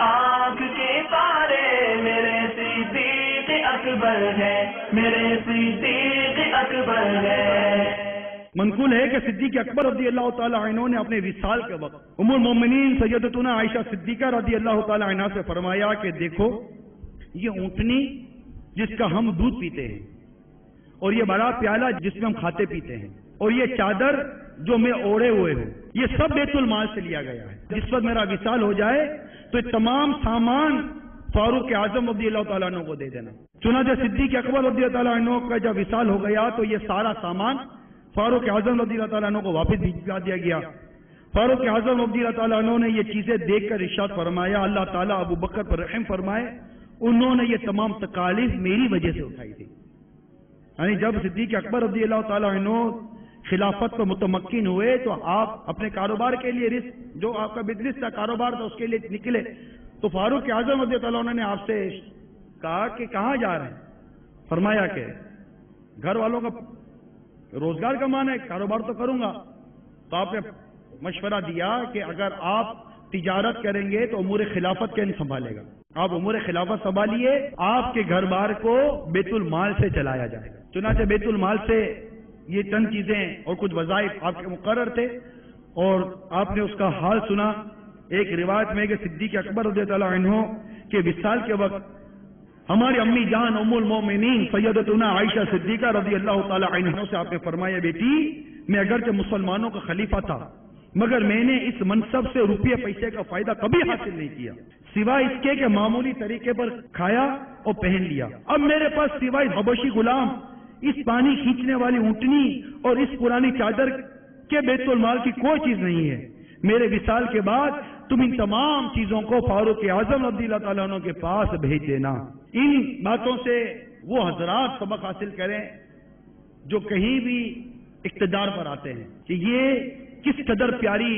آنکھ کے پارے میرے صدیق اکبر ہے، میرے صدیق اکبر ہے۔ منقول ہے کہ صدیق اکبر رضی اللہ تعالی عنہ نے اپنے وصال کے وقت ام المومنین سیدتنا عائشہ صدیقہ رضی اللہ تعالی عنہ سے فرمایا کہ دیکھو یہ اونٹنی جس کا ہم دودھ پیتے ہیں، اور یہ بڑا پیالہ جس میں ہم کھاتے پیتے ہیں، اور یہ چادر جو میں اوڑے ہوئے ہوں، یہ سب بیت المال سے لیا گیا ہے۔ جس وقت میرا وصال ہو جائے تو یہ تمام سامان فاروق اعظم رضی اللہ تعالیٰ عنہ کو دے دینا۔ چنانچہ صدیق اکبر رضی اللہ تعالیٰ عنہ کا جب وصال ہو گیا تو یہ سارا سامان فاروق اعظم رضی اللہ تعالیٰ عنہ کو واپس بھیجا دیا گیا۔ فاروق اعظم رضی اللہ تعالیٰ عنہ نے یہ چیزیں دیکھ کر ارشاد فرمایا اللہ تعالیٰ ابو بکر پر رحم فرمائے، انہوں نے یہ تمام تکالیف میری وجہ سے اٹھائی تھی۔ یعنی جب صدیق اکبر رضی اللہ تعالیٰ عنہ خلافت پر متمکن ہوئے تو آپ اپنے کاروبار کے لیے جو آپ کا بزنس کا کاروبار تھا اس کے لیے نکلے تو فاروق اعظم رضی اللہ عنہ نے آپ سے کہا کہ کہاں جا رہے ہیں؟ فرمایا کہ گھر والوں کا روزگار کمانا ہے، کاروبار تو کروں گا۔ تو آپ نے مشورہ دیا کہ اگر آپ تجارت کریں گے تو امور خلافت کون سنبھالے گا؟ آپ امور خلافت سنبھالیے، آپ کے گھر بار کو بیت المال سے چلایا جائے گا۔ چنانچہ بیت المال سے یہ چند چیزیں اور کچھ وظائف آپ کے مقرر تھے اور آپ نے اس کا حال سنا۔ ایک روایت میں کہ صدیق اکبر رضی اللہ عنہ کے وصال کے وقت ہماری امی جان ام المومنین سیدتنا عائشہ صدیقہ رضی اللہ تعالی عنہ سے آپ نے فرمایا بیٹی میں اگرچہ مسلمانوں کا خلیفہ تھا مگر میں نے اس منصب سے روپیے پیسے کا فائدہ کبھی حاصل نہیں کیا سوائے اس کے کہ معمولی طریقے پر کھایا اور پہن لیا۔ اب میرے پاس سوائے حبشی غلام، اس پانی کھینچنے والی اونٹنی اور اس پرانی چادر کے بیت المال کی کوئی چیز نہیں ہے۔ میرے وصال کے بعد تم ان تمام چیزوں کو فاروق اعظم رضی اللہ تعالیٰ عنہ کے پاس بھیج دینا۔ ان باتوں سے وہ حضرات سبق حاصل کریں جو کہیں بھی اقتدار پر آتے ہیں کہ یہ کس قدر پیاری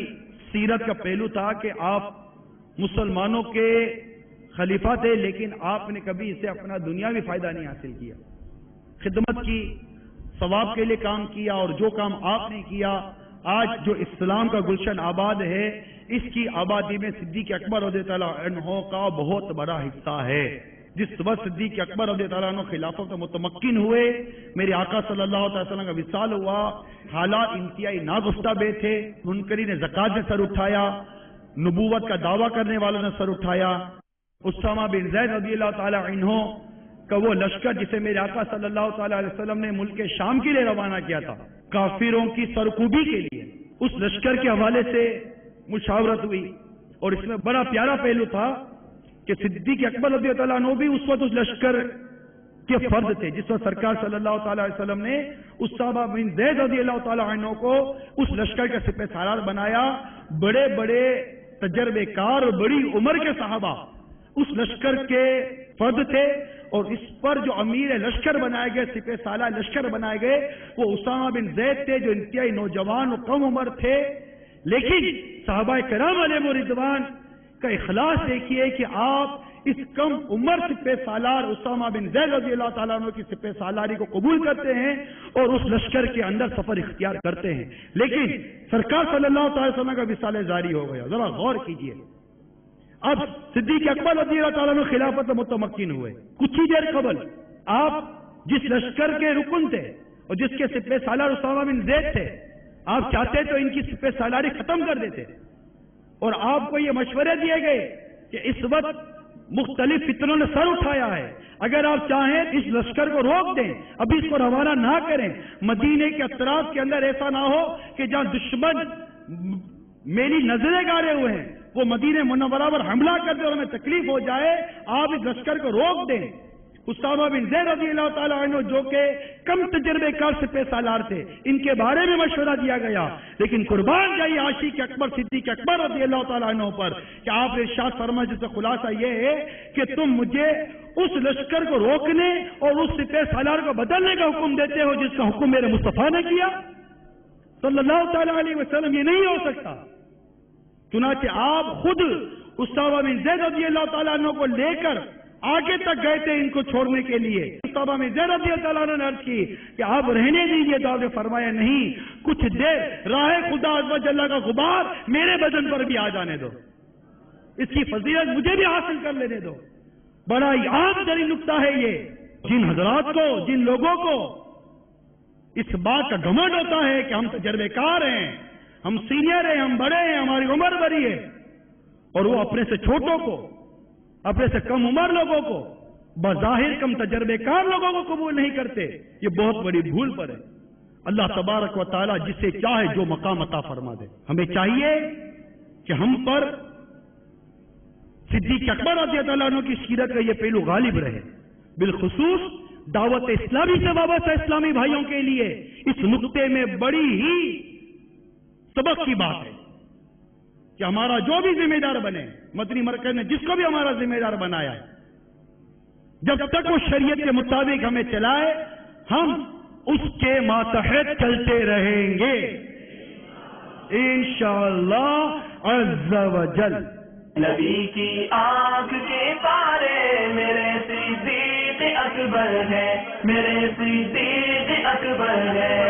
سیرت کا پہلو تھا کہ آپ مسلمانوں کے خلیفہ تھے لیکن آپ نے کبھی اسے اپنا دنیاوی فائدہ نہیں حاصل کیا، خدمت کی، ثواب کے لیے کام کیا، اور جو کام آپ نے کیا آج جو اسلام کا گلشن آباد ہے اس کی آبادی میں صدیق اکبر رضی اللہ عنہ کا بہت بڑا حصہ ہے۔ جس وقت صدیق اکبر رضی اللہ عنہ خلافت میں متمکن ہوئے، میرے آقا صلی اللہ علیہ وسلم کا وصال ہوا، حالات انتہائی ناگفتہ بے تھے، منکرین زکات نے سر اٹھایا، نبوت کا دعویٰ کرنے والوں نے سر اٹھایا۔ اسامہ بن زید رضی اللہ تعالی عنہ کا وہ لشکر جسے میرے آقا صلی اللہ تعالی علیہ وسلم نے ملک شام کے لیے روانہ کیا تھا کافروں کی سرکوبی کے لیے، اس لشکر کے حوالے سے مشاورت ہوئی اور اس میں بڑا پیارا پہلو تھا کہ صدیق اکبر رضی اللہ عنہ بھی اس وقت اس لشکر کے فرد تھے جس وقت سرکار صلی اللہ تعالی علیہ وسلم نے اسامہ بن زید رضی اللہ تعالی عنہ کو اس لشکر کا سپہ سالار بنایا۔ بڑے بڑے تجربے کار اور بڑی عمر کے صحابہ اس لشکر کے فرد تھے اور اس پر جو امیر لشکر بنائے گئے، سپہ سالار لشکر بنائے گئے وہ اسامہ بن زید تھے جو انتہائی نوجوان اور کم عمر تھے، لیکن صحابہ کرام علیہم رضوان کا اخلاص دیکھیے کہ آپ اس کم عمر سپہ سالار اسامہ بن زید رضی اللہ تعالیٰ عنہ کی سپہ سالاری کو قبول کرتے ہیں اور اس لشکر کے اندر سفر اختیار کرتے ہیں۔ لیکن سرکار صلی اللہ تعالی وسلم کا وصال جاری ہو گیا، ذرا غور کیجئے۔ اب صدیق اکبر رضی اللہ تعالیٰ عنہ خلافت میں متمکن ہوئے، کچھ ہی دیر قبل آپ جس لشکر کے رکن تھے اور جس کے سپہ سالار اسامہ بن زید تھے، آپ چاہتے تو ان کی سپہ سالاری ختم کر دیتے اور آپ کو یہ مشورے دیے گئے کہ اس وقت مختلف فتنوں نے سر اٹھایا ہے، اگر آپ چاہیں اس لشکر کو روک دیں، ابھی اس کو روانہ نہ کریں، مدینے کے اطراف کے اندر ایسا نہ ہو کہ جہاں دشمن میری نظریں گارے ہوئے ہیں وہ مدینہ منورہ پر حملہ کر دے اور ہمیں تکلیف ہو جائے، آپ اس لشکر کو روک دیں۔ اسامہ بن زید رضی اللہ تعالیٰ عنہ جو کہ کم تجربے کار سپہ سالار تھے، ان کے بارے میں مشورہ دیا گیا، لیکن قربان جائیے عاشق اکبر صدیق اکبر رضی اللہ تعالیٰ عنہ پر کہ آپ نے ارشاد فرمایا جس کا خلاصہ یہ ہے کہ تم مجھے اس لشکر کو روکنے اور اس سپہ سالار کو بدلنے کا حکم دیتے ہو جس کا حکم میرے مصطفیٰ نے کیا صلی اللہ تعالیٰ علیہ وسلم، یہ نہیں ہو سکتا۔ چنانچہ آپ خود اسامہ بن زید رضی اللہ تعالیٰ عنہ کو لے کر آگے تک گئے تھے ان کو چھوڑنے کے لیے۔ اسامہ بن زید رضی اللہ عنہ نے عرض کی کہ آپ رہنے دیجیے، تو آپ نے فرمایا نہیں، کچھ دیر راہ خدا عز و جل کا غبار میرے بدن پر بھی آ جانے دو۔ اس کی فضیلت مجھے بھی حاصل کر لینے دو. بڑا ہی عام ترین نقطہ ہے یہ. جن حضرات کو، جن لوگوں کو اس بات کا گھمنڈ ہوتا ہے کہ ہم تجربے کار ہیں، ہم سینئر ہیں، ہم بڑے ہیں، ہماری عمر بڑی ہے، اور وہ اپنے سے چھوٹوں کو، اپنے سے کم عمر لوگوں کو، بظاہر کم تجربے کار لوگوں کو قبول نہیں کرتے، یہ بہت بڑی بھول پر ہے. اللہ تبارک و تعالی جسے چاہے جو مقام عطا فرما دے. ہمیں چاہیے کہ ہم پر صدیق اکبر رضی اللہ عنہ کی سیرت کا یہ پہلو غالب رہے. بالخصوص دعوت اسلامی سے وابستہ اسلامی بھائیوں کے لیے اس نقطے میں بڑی ہی سبق کی بات ہے کہ ہمارا جو بھی ذمہ دار بنے، مدنی مرکز نے جس کو بھی ہمارا ذمہ دار بنایا ہے، جب تک وہ شریعت کے مطابق ہمیں چلائے، ہم اس کے ماتحت چلتے رہیں گے انشاءاللہ عز و جل. نبی کی آنکھ کے تارے میرے صدیق اکبر ہے، میرے صدیق اکبر ہے.